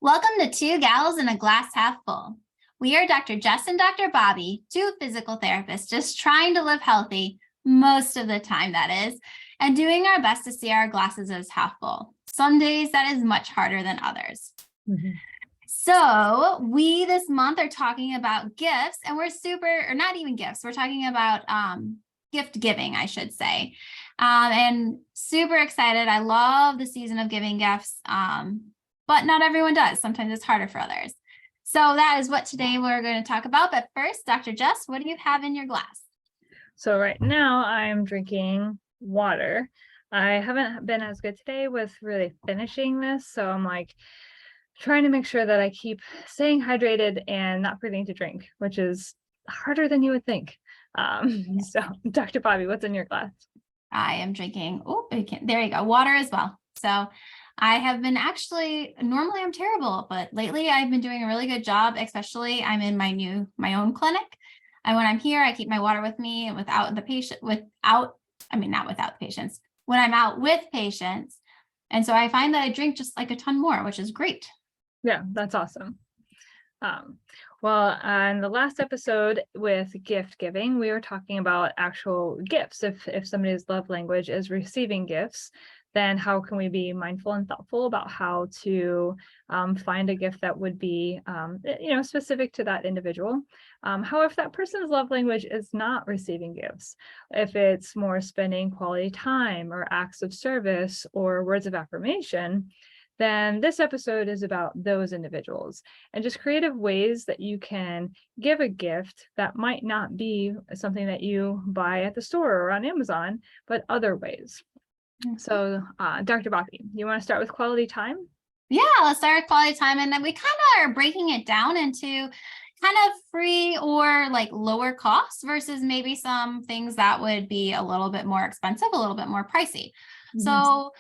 Welcome to Two Gals in a Glass Half Full. We are Dr. Jess and Dr. Bobbie, two physical therapists just trying to live healthy, most of the time that is, and doing our best to see our glasses as half full. Some days that is much harder than others. So we this month are talking about gifts, and we're not even gifts, we're talking about gift giving, I should say. And super excited. I love the season of giving gifts. But not everyone does. Sometimes it's harder for others. So that is what today we're going to talk about. But first, Dr. Jess, what do you have in your glass? So right now I'm drinking water. I haven't been as good today with really finishing this. So I'm like trying to make sure that I keep staying hydrated and not forgetting to drink, which is harder than you would think. So Dr. Bobbie, what's in your glass? I am drinking, there you go, water as well. So I have been normally I'm terrible, but lately I've been doing a really good job, especially I'm in my own clinic. And when I'm here, I keep my water with me and not without the patients, when I'm out with patients. And so I find that I drink just like a ton more, which is great. Yeah, that's awesome. Well, on the last episode with gift giving, we were talking about actual gifts. If somebody's love language is receiving gifts, then how can we be mindful and thoughtful about how to find a gift that would be, specific to that individual. However, if that person's love language is not receiving gifts, if it's more spending quality time or acts of service or words of affirmation, then this episode is about those individuals and just creative ways that you can give a gift that might not be something that you buy at the store or on Amazon, but other ways. So, Dr. Bobbie, you want to start with quality time? Yeah, let's start with quality time. And then we kind of are breaking it down into kind of free or like lower costs versus maybe some things that would be a little bit more expensive, a little bit more pricey. Mm-hmm. So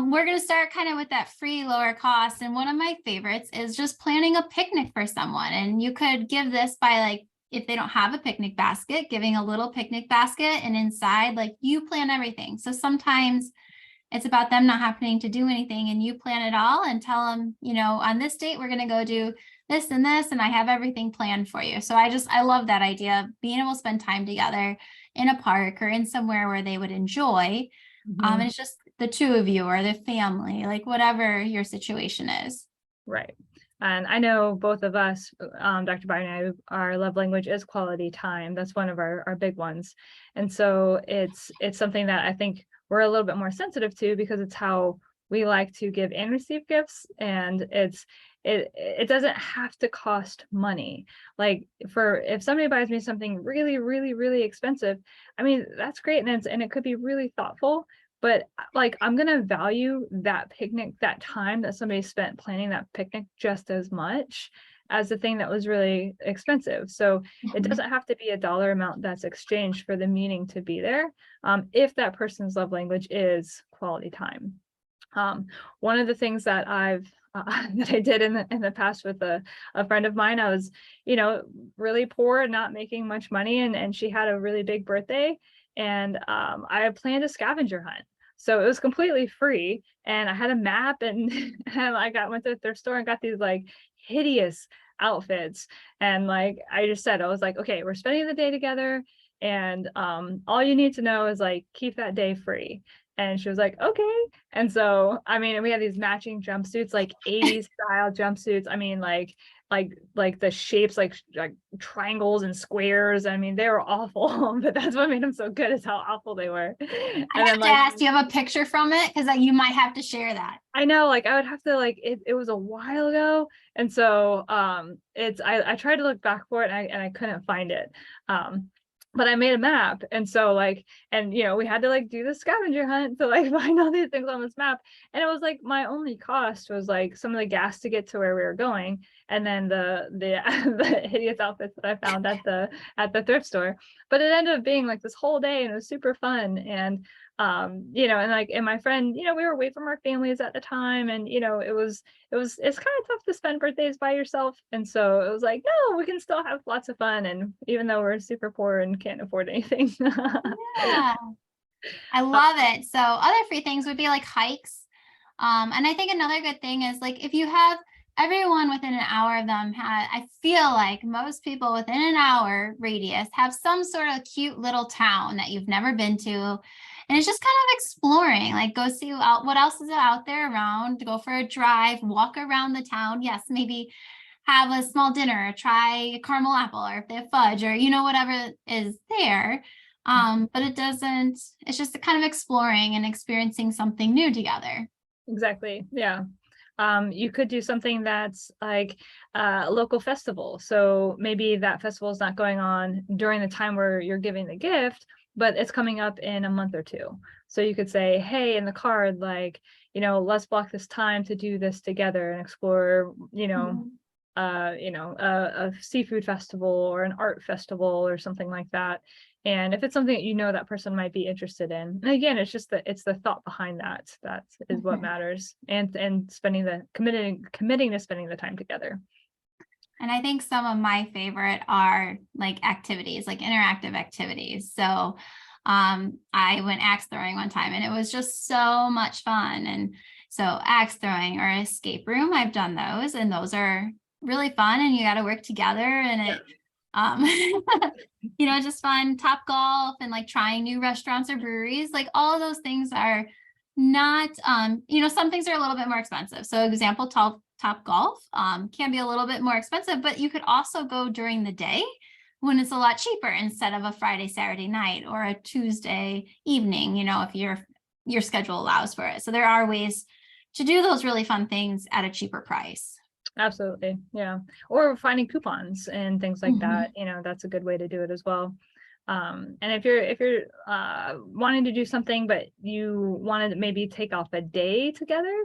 we're going to start kind of with that free, lower cost. And one of my favorites is just planning a picnic for someone. And you could give this by if they don't have a picnic basket, giving a little picnic basket, and inside, you plan everything. So sometimes it's about them not having to do anything and you plan it all and tell them, on this date, we're going to go do this and this, and I have everything planned for you. So I love that idea of being able to spend time together in a park or in somewhere where they would enjoy. Mm-hmm. And it's just the two of you or the family, whatever your situation is. Right. And I know both of us, Dr. Bobbie and I, our love language is quality time. That's one of our big ones. And so it's something that I think we're a little bit more sensitive to because it's how we like to give and receive gifts. And it doesn't have to cost money. If somebody buys me something really, really, really expensive, I mean, that's great. And it could be really thoughtful. But I'm going to value that picnic, that time that somebody spent planning that picnic just as much as the thing that was really expensive. So it doesn't have to be a dollar amount that's exchanged for the meaning to be there. If that person's love language is quality time. One of the things that I did in the past with a friend of mine, I was, really poor and not making much money. And she had a really big birthday. And I had planned a scavenger hunt. So it was completely free. And I had a map and went to the thrift store and got these hideous outfits. And I just said, I was like, okay, we're spending the day together. And all you need to know is keep that day free. And she was like, okay. And so, we had these matching jumpsuits, 80s style jumpsuits. The shapes, like triangles and squares. They were awful, but that's what made them so good is how awful they were. And I have to ask, do you have a picture from it? Because you might have to share that. I know, I would have to, it was a while ago. And so I tried to look back for it and I couldn't find it. But I made a map. And so we had to do the scavenger hunt to find all these things on this map. And it was my only cost was some of the gas to get to where we were going. And then the the hideous outfits that I found at the thrift store. But it ended up being this whole day and it was super fun. And and my friend, we were away from our families at the time. And, it's kind of tough to spend birthdays by yourself. And so it was no, we can still have lots of fun. And even though we're super poor and can't afford anything. Yeah, I love it. So other free things would be hikes. And I think another good thing is if you have everyone within an hour of them I feel like most people within an hour radius have some sort of cute little town that you've never been to. And it's just kind of exploring, like go see what else is out there around, go for a drive, walk around the town. Yes, maybe have a small dinner, try a caramel apple, or if they have fudge, or, whatever is there. But it's just kind of exploring and experiencing something new together. Exactly. Yeah. You could do something that's like a local festival. So maybe that festival is not going on during the time where you're giving the gift, but it's coming up in a month or two. So you could say, hey, in the card, like, let's block this time to do this together and explore, a seafood festival or an art festival or something like that. And if it's something that that person might be interested in, and again, it's just it's the thought behind that is what matters, and committing to spending the time together. And I think some of my favorite are like activities, like interactive activities. So I went axe throwing one time and it was just so much fun. And so axe throwing or escape room, I've done those, and those are really fun, and you got to work together, and it just fun. Top golf and like trying new restaurants or breweries, like all of those things are not some things are a little bit more expensive. So example, top golf can be a little bit more expensive, but you could also go during the day when it's a lot cheaper instead of a Friday, Saturday night or a Tuesday evening, if your schedule allows for it. So there are ways to do those really fun things at a cheaper price. Absolutely. Yeah. Or finding coupons and things like that. That's a good way to do it as well. And if you're wanting to do something, but you wanted to maybe take off a day together,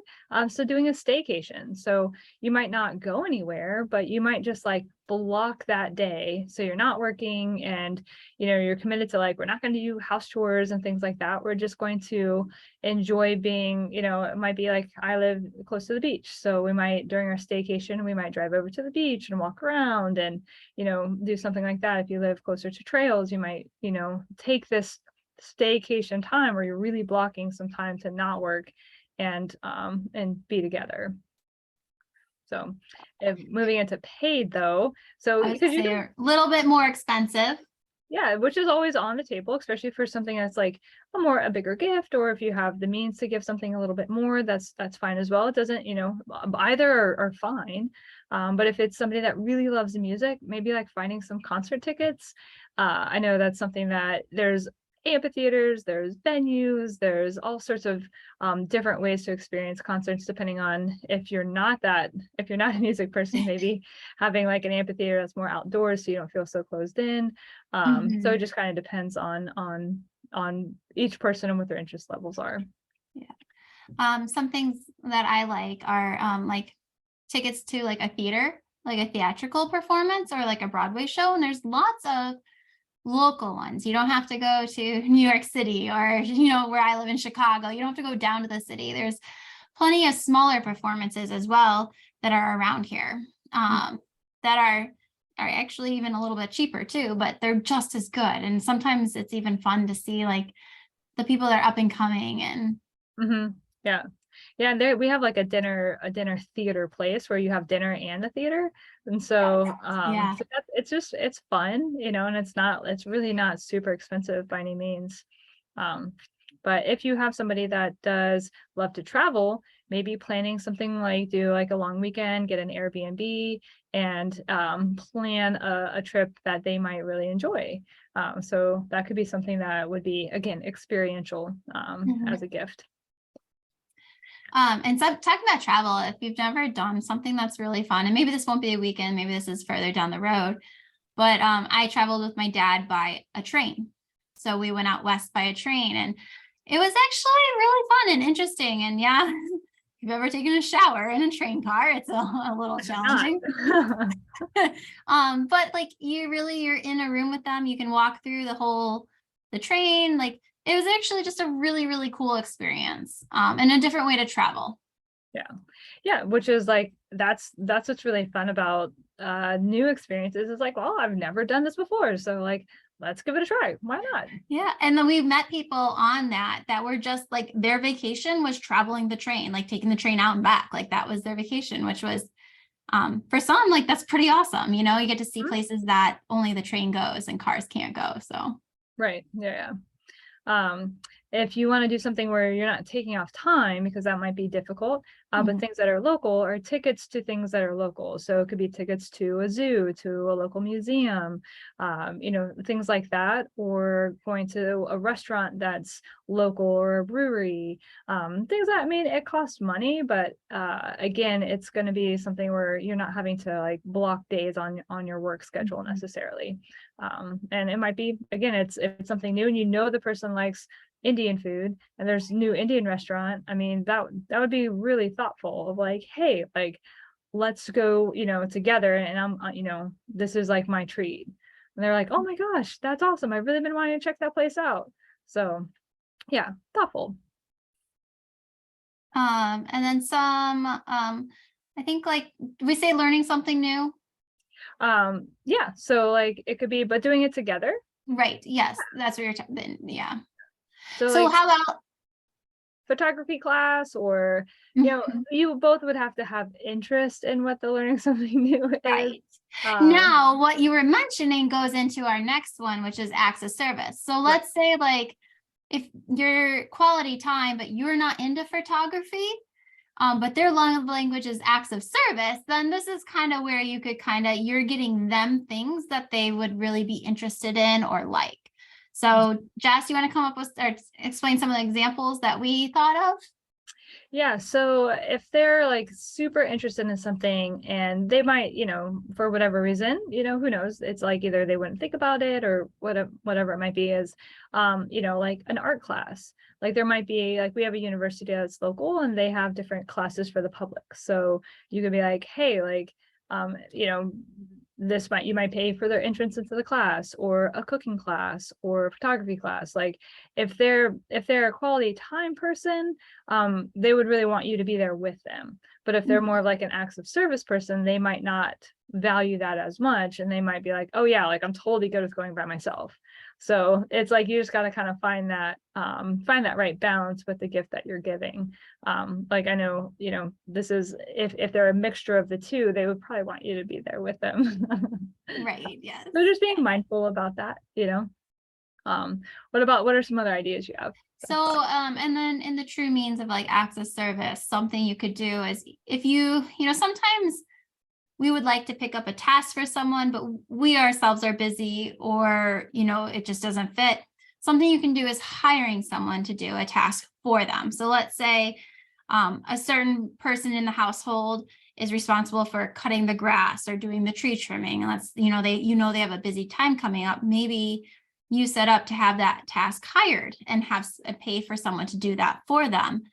so doing a staycation. So you might not go anywhere, but you might just like block that day. So you're not working, and you're committed to like, we're not going to do house chores and things like that. We're just going to enjoy being, it might be like, I live close to the beach, so we might, during our staycation, we might drive over to the beach and walk around and do something like that. If you live closer to trails, you might take this staycation time where you're really blocking some time to not work and be together. So if moving into paid though, so because they're a little bit more expensive. Yeah, which is always on the table, especially for something that's like a bigger gift, or if you have the means to give something a little bit more, that's fine as well. It doesn't, either are fine. But if it's somebody that really loves the music, maybe like finding some concert tickets. I know that's something that there's amphitheaters, there's venues, there's all sorts of different ways to experience concerts, depending on if you're not a music person, maybe having like an amphitheater that's more outdoors so you don't feel so closed in. So it just kind of depends on each person and what their interest levels are. Yeah. Some things that I like are like tickets to like a theater, like a theatrical performance or like a Broadway show, and there's lots of local ones. You don't have to go to New York City or, where I live in Chicago. You don't have to go down to the city. There's plenty of smaller performances as well that are around here that are actually even a little bit cheaper too, but they're just as good. And sometimes it's even fun to see like the people that are up and coming and yeah. Yeah, and there we have like a dinner theater place where you have dinner and a theater, and so so it's fun, and it's really not super expensive by any means. But if you have somebody that does love to travel, maybe planning something like do like a long weekend, get an Airbnb, and plan a trip that they might really enjoy. So that could be something that would be, again, experiential as a gift. And so talking about travel, if you've never done something that's really fun, and maybe this won't be a weekend, maybe this is further down the road, but I traveled with my dad by a train. So we went out west by a train, and it was actually really fun and interesting. And yeah, if you've ever taken a shower in a train car, it's a little challenging. But like you're in a room with them. You can walk through the train, like it was actually just a really, really cool experience and a different way to travel. Yeah, which is like, that's what's really fun about new experiences, is like, well, I've never done this before. So like, let's give it a try. Why not? Yeah. And then we've met people on that were just like, their vacation was traveling the train, like taking the train out and back. Like that was their vacation, which was For some, like that's pretty awesome. You know, you get to see places that only the train goes and cars can't go. So Right. Yeah. Um, if you want to do something where you're not taking off time, because that might be difficult, but mhm. things that are local are tickets to things that are local. So it could be tickets to a zoo, to a local museum, things like that, or going to a restaurant that's local or a brewery, things that, I mean, it costs money, but again, it's going to be something where you're not having to like block days on your work schedule necessarily. And it might be, again, it's something new and the person likes Indian food and there's new Indian restaurant. I mean, that would be really thoughtful of like, hey, like let's go, together, and this is like my treat. And they're like, oh my gosh, that's awesome. I've really been wanting to check that place out. So yeah, thoughtful. And then some, I think like we say learning something new. Yeah, so like it could be, but doing it together. Right. Yes. That's what you're talking. Yeah. So So like how about, photography class, or mhm, you both would have to have interest in what the learning something new is. right. um Now, what you were mentioning goes into our next one, which is acts of service. So right. let's say like if your quality time, but you're not into photography, but their love language is acts of service, then this is kind of where you could you're getting them things that they would really be interested in or like. So Jess, you want to come up with or explain some of the examples that we thought of? Yeah, so if they're like super interested in something and they might, for whatever reason, who knows, it's like either they wouldn't think about it or whatever it might be, is like an art class. Like there might be, like we have a university that's local and they have different classes for the public. So you could be like, hey, like you might pay for their entrance into the class, or a cooking class, or a photography class. Like if they're a quality time person, they would really want you to be there with them. But if they're more of like an acts of service person, they might not value that as much, and they might be like, oh yeah, like I'm totally good with going by myself. So it's like you just got to kind of find that right balance with the gift that you're giving. Like I know, this is, if they're a mixture of the two, they would probably want you to be there with them. Right. Yes. So just being mindful about that. What are some other ideas you have? So, and then in the true means of like acts of service, something you could do is if sometimes we would like to pick up a task for someone, but we ourselves are busy or, it just doesn't fit. Something you can do is hiring someone to do a task for them. So let's say a certain person in the household is responsible for cutting the grass or doing the tree trimming. And that's, they have a busy time coming up. Maybe you set up to have that task hired and have pay for someone to do that for them.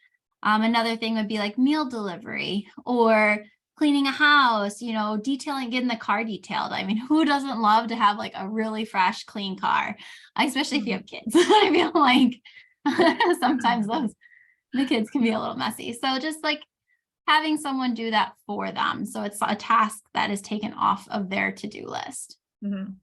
Another thing would be like meal delivery or cleaning a house, detailing, getting the car detailed. I mean, who doesn't love to have like a really fresh, clean car, especially if you have kids? I feel like sometimes the kids can be a little messy. So just like having someone do that for them. So it's a task that is taken off of their to-do list. Mhm.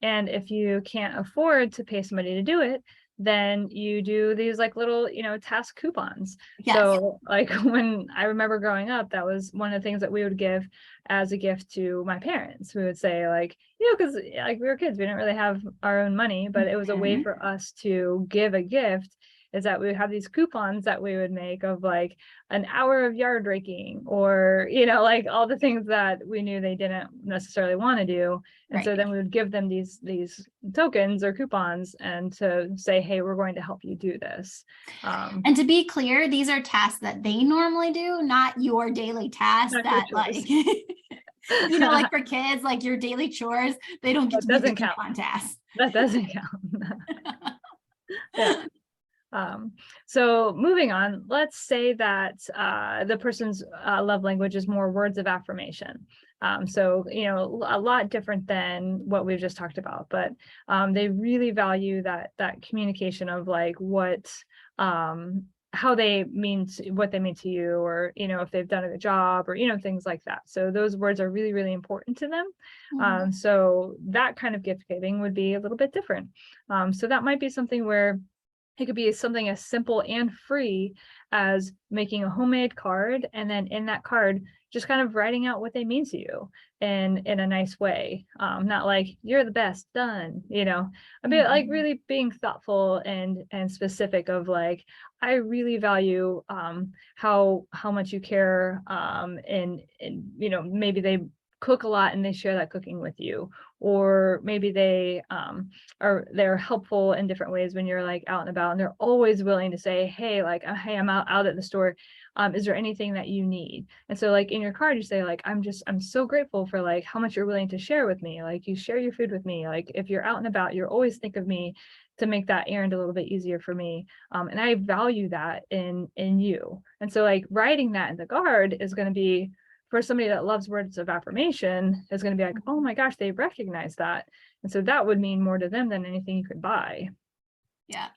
And if you can't afford to pay somebody to do it, then you do these like little, task coupons. Yes. So like when I remember growing up, that was one of the things that we would give as a gift to my parents. We would say like, because like we were kids, we didn't really have our own money, but it was a way Mhm. for us to give a gift, is that we would have these coupons that we would make of like an hour of yard raking, or like all the things that we knew they didn't necessarily want to do. And so Right. then we would give them these tokens or coupons, and to say, hey, we're going to help you do this. And to be clear, these are tasks that they normally do, not your daily tasks Not your that choice. like for kids, like your daily chores, they don't get That to be the doesn't count. coupon tasks. That doesn't count. Yeah. So moving on, let's say that the person's love language is more words of affirmation. So, a lot different than what we've just talked about, but they really value that communication of like how they mean what they mean to you, or, if they've done a good job, or, things like that. So those words are really, really important to them. Mhm. So that kind of gift giving would be a little bit different. So that might be something where It could be something as simple and free as making a homemade card, and then in that card, just kind of writing out what they mean to you in a nice way. Not like you're the best, done, a bit like Mhm. really being thoughtful and specific of like, I really value how much you care, and maybe they cook a lot and they share that cooking with you, or maybe they're helpful in different ways when you're like out and about, and they're always willing to say, hey, like, hey, I'm out at the store, is there anything that you need? And so like in your card you say like, I'm so grateful for like how much you're willing to share with me, like you share your food with me, like if you're out and about you always think of me to make that errand a little bit easier for me, and I value that in you. And so like writing that in the card is going to be, for somebody that loves words of affirmation, is going to be like, oh my gosh, they recognize that. And so that would mean more to them than anything you could buy. Yeah.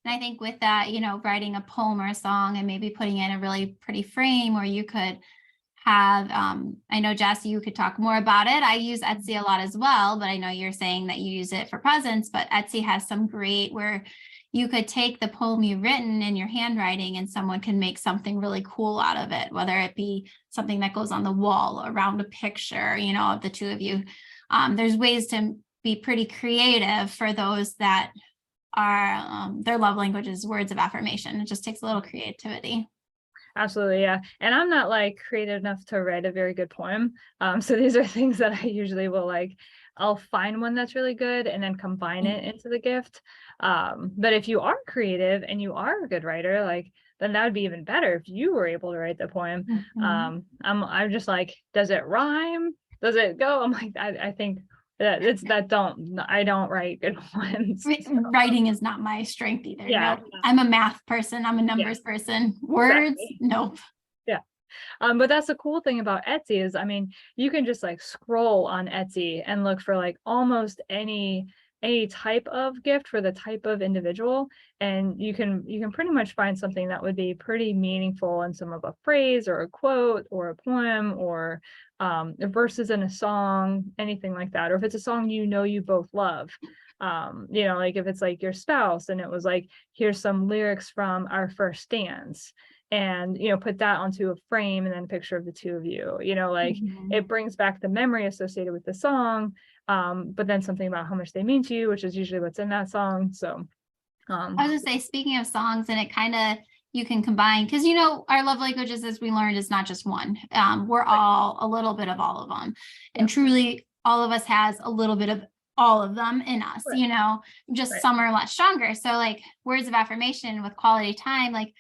And I think with that, writing a poem or a song and maybe putting it in a really pretty frame, or you could have, I know Jess, you could talk more about it. I use Etsy a lot as well, but I know you're saying that you use it for presents, but Etsy has some great where you could take the poem you've written in your handwriting and someone can make something really cool out of it, whether it be something that goes on the wall around a picture, of the two of you. There's ways to be pretty creative for those that are their love language is words of affirmation. It just takes a little creativity. Absolutely, yeah. And I'm not like creative enough to write a very good poem. So these are things that I usually will like, I'll find one that's really good and then combine it into the gift. But if you are creative and you are a good writer, like then that would be even better if you were able to write the poem. Mhm. I'm just like, does it rhyme? Does it go? I'm like, I think that I don't write good ones. So, Writing is not my strength either. yeah, No, I'm a math person. I'm a yeah, numbers person. Words, exactly. nope. Yeah. But that's the cool thing about Etsy is, I mean, you can just like scroll on Etsy and look for like almost any type of gift for the type of individual, and you can pretty much find something that would be pretty meaningful in some of a phrase or a quote or a poem or the verses in a song, anything like that. Or if it's a song you both love, like if it's like your spouse and it was like, here's some lyrics from our first dance, and put that onto a frame and then a picture of the two of you, like Mhm. it brings back the memory associated with the song, but then something about how much they mean to you, which is usually what's in that song. So I was gonna say, speaking of songs, and it kind of you can combine because our love languages, as we learned, is not just one. We're right, all a little bit of all of them, yeah, and truly, all of us has a little bit of all of them in us. right, Just right, some are a lot stronger. So, like words of affirmation with quality time, like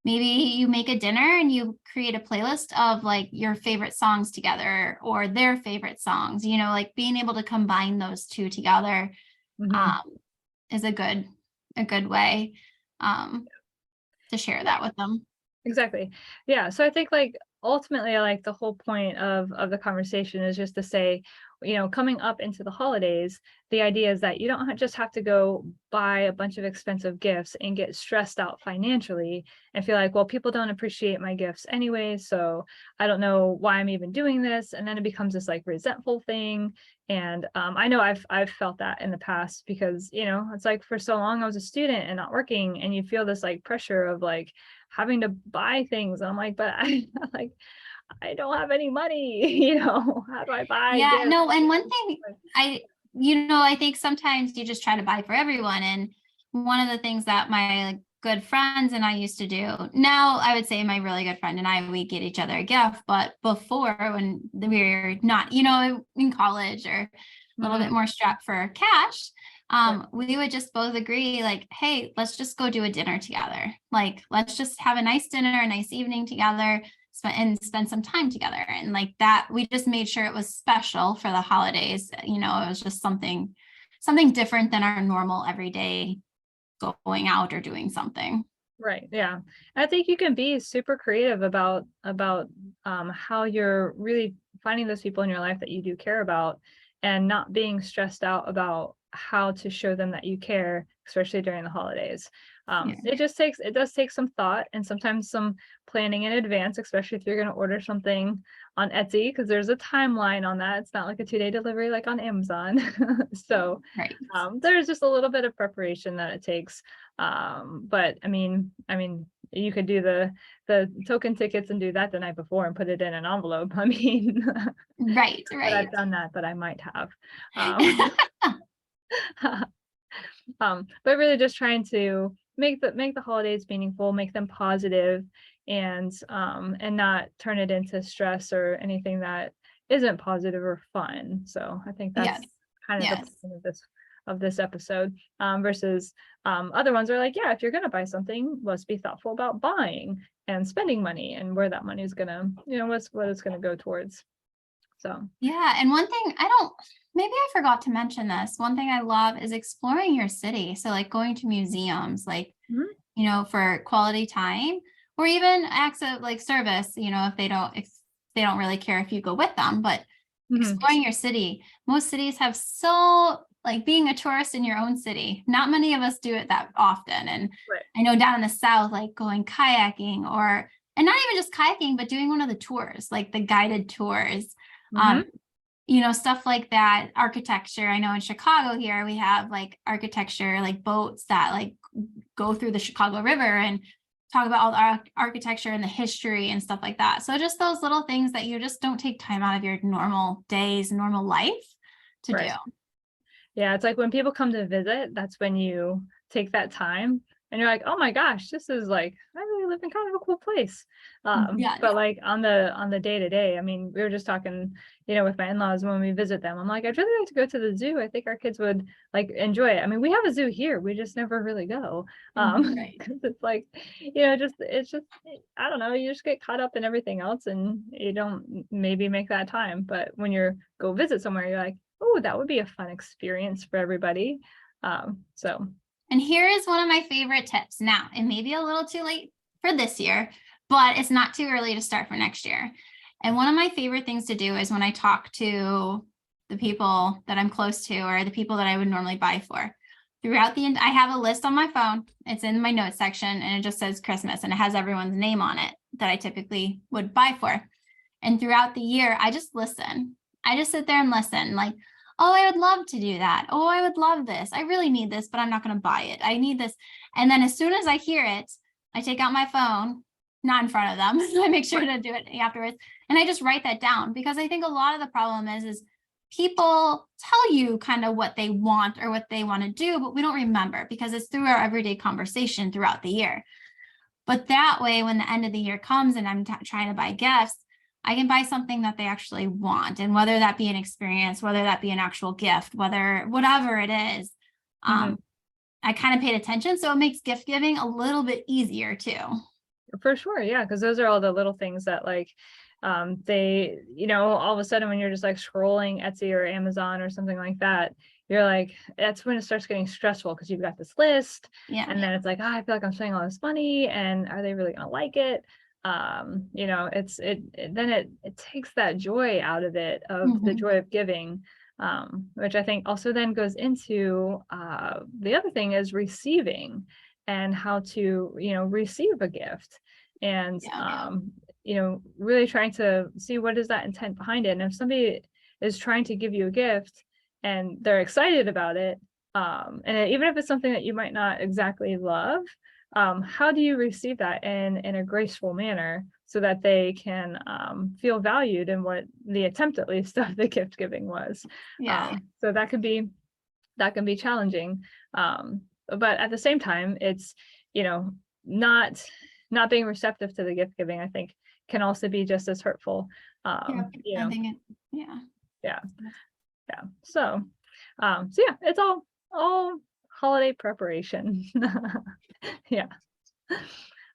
maybe you make a dinner and you create a playlist of like your favorite songs together or their favorite songs. Like being able to combine those two together hmm, um, is a good way um, to share that with them. exactly. Yeah. So I think like ultimately like the whole point of the conversation is just to say, coming up into the holidays, the idea is that you don't just have to go buy a bunch of expensive gifts and get stressed out financially and feel like, well, people don't appreciate my gifts anyway, so I don't know why I'm even doing this. And then it becomes this like resentful thing. And I know I've felt that in the past because, it's like for so long I was a student and not working, and you feel this like pressure of like having to buy things. And I'm like, but I like I don't have any money, how do I buy Yeah, gifts? no, and one thing I think sometimes you just try to buy for everyone. And one of the things that my like, good friends and I used to do, now I would say my really good friend and I, we get each other a gift. But before when we were not, in college or a little bit Mhm, more strapped for cash, right, we would just both agree like, hey, let's just go do a dinner together. Like, let's just have a nice dinner, a nice evening together spend some time together. And like that, we just made sure it was special for the holidays. It was just something different than our normal everyday going out or doing something. right, yeah. I think you can be super creative about how you're really finding those people in your life that you do care about, and not being stressed out about how to show them that you care, especially during the holidays. It does take some thought and sometimes some planning in advance, especially if you're going to order something on Etsy, because there's a timeline on that. It's not like a 2-day delivery like on Amazon. So Right. there's just a little bit of preparation that it takes. But I mean, you could do the token tickets and do that the night before and put it in an envelope. I mean, Right. but I've done that, but I might have. But really just trying to make the holidays meaningful, make them positive, and not turn it into stress or anything that isn't positive or fun. So I think that's Yes. kind of the Yes. point of this episode, versus other ones are like, yeah, if you're going to buy something, let's be thoughtful about buying and spending money and where that money is going to, what it's going to go towards. So Yeah. And one thing maybe I forgot to mention this. One thing I love is exploring your city. So like going to museums, like, Mhm. For quality time, or even acts of like service, if they don't really care if you go with them, but exploring your city. Most cities have like being a tourist in your own city. Not many of us do it that often. And Right. I know down in the South, like going kayaking and not even just kayaking, but doing one of the tours, like the guided tours. Stuff like that, architecture. I know in Chicago here, we have like architecture, like boats that like go through the Chicago River and talk about all the architecture and the history and stuff like that. So just those little things that you just don't take time out of your normal days, normal life to do. Yeah, it's like when people come to visit, that's when you take that time and you're like, oh my gosh, this is like, I really live in kind of a cool place. Yes. But like on the day to day, I mean, we were just talking, with my in-laws when we visit them. I'm like, I'd really like to go to the zoo. I think our kids would like enjoy it. I mean, we have a zoo here. We just never really go. Right. 'Cause it's like, it's just, I don't know, you just get caught up in everything else and you don't maybe make that time. But when you're go visit somewhere, you're like, oh, that would be a fun experience for everybody. So And here is one of my favorite tips. Now, it may be a little too late for this year, but it's not too early to start for next year. And one of my favorite things to do is when I talk to the people that I'm close to or the people that I would normally buy for. Throughout the end, I have a list on my phone. It's in my notes section and it just says Christmas and it has everyone's name on it that I typically would buy for. And throughout the year, I just listen. I just sit there and listen, like, oh, I would love to do that. Oh, I would love this. I really need this, but I'm not going to buy it. I need this. And then as soon as I hear it, I take out my phone, not in front of them. I make sure to do it afterwards. And I just write that down because I think a lot of the problem is people tell you kind of what they want or what they want to do, but we don't remember because it's through our everyday conversation throughout the year. But that way, when the end of the year comes and I'm trying to buy gifts, I can buy something that they actually want. And whether that be an experience, whether that be an actual gift, whatever it is, I kind of paid attention. So it makes gift giving a little bit easier too. for sure. Yeah. Cause those are all the little things that like, they, all of a sudden when you're just like scrolling Etsy or Amazon or something like that, you're like, that's when it starts getting stressful because you've got this list. Yeah. And then it's like, I feel like I'm spending all this money and are they really going to like it? It takes that joy out of it, of the joy of giving, which I think also then goes into the other thing is receiving and how to receive a gift and really trying to see what is that intent behind it. And if somebody is trying to give you a gift and they're excited about it, and even if it's something that you might not exactly love, how do you receive that in a graceful manner so that they can feel valued in what the attempt at least of the gift giving was. So that can be challenging, but at the same time it's not being receptive to the gift giving, I think, can also be just as hurtful. I think So yeah, it's all holiday preparation. Yeah.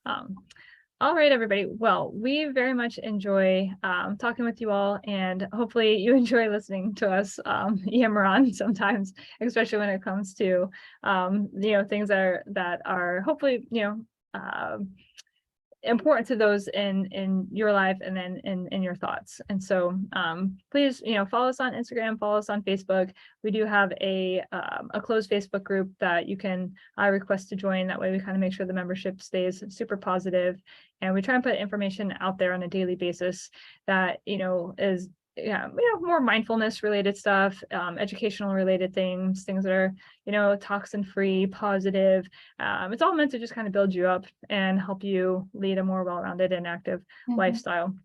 All right, everybody. Well, we very much enjoy talking with you all, and hopefully you enjoy listening to us yammer on sometimes, especially when it comes to things that are hopefully important to those in your life and then in your thoughts. And so please, follow us on Instagram, follow us on Facebook. We do have a closed Facebook group that you can request to join. That way we kind of make sure the membership stays super positive, and we try and put information out there on a daily basis that is more mindfulness related stuff, educational related things that are toxin-free, positive. It's all meant to just kind of build you up and help you lead a more well-rounded and active lifestyle,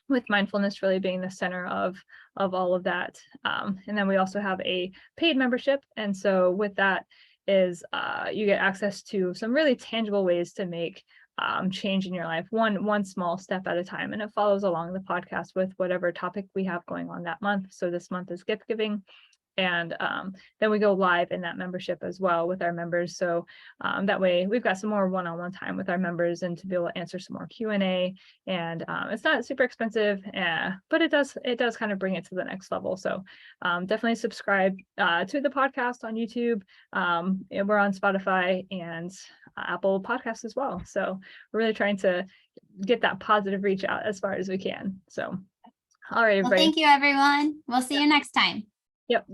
with mindfulness really being the center of all of that. And then we also have a paid membership, and so with that is you get access to some really tangible ways to make change in your life, one small step at a time, and it follows along the podcast with whatever topic we have going on that month. So this month is gift giving, and then we go live in that membership as well with our members. So that way we've got some more one-on-one time with our members, and to be able to answer some more Q&A. And it's not super expensive, but it does kind of bring it to the next level. So definitely subscribe to the podcast on YouTube. We're on Spotify and Apple Podcasts as well. So we're really trying to get that positive reach out as far as we can. So all right, well, everybody. thank you, everyone. We'll see you next time. Yep.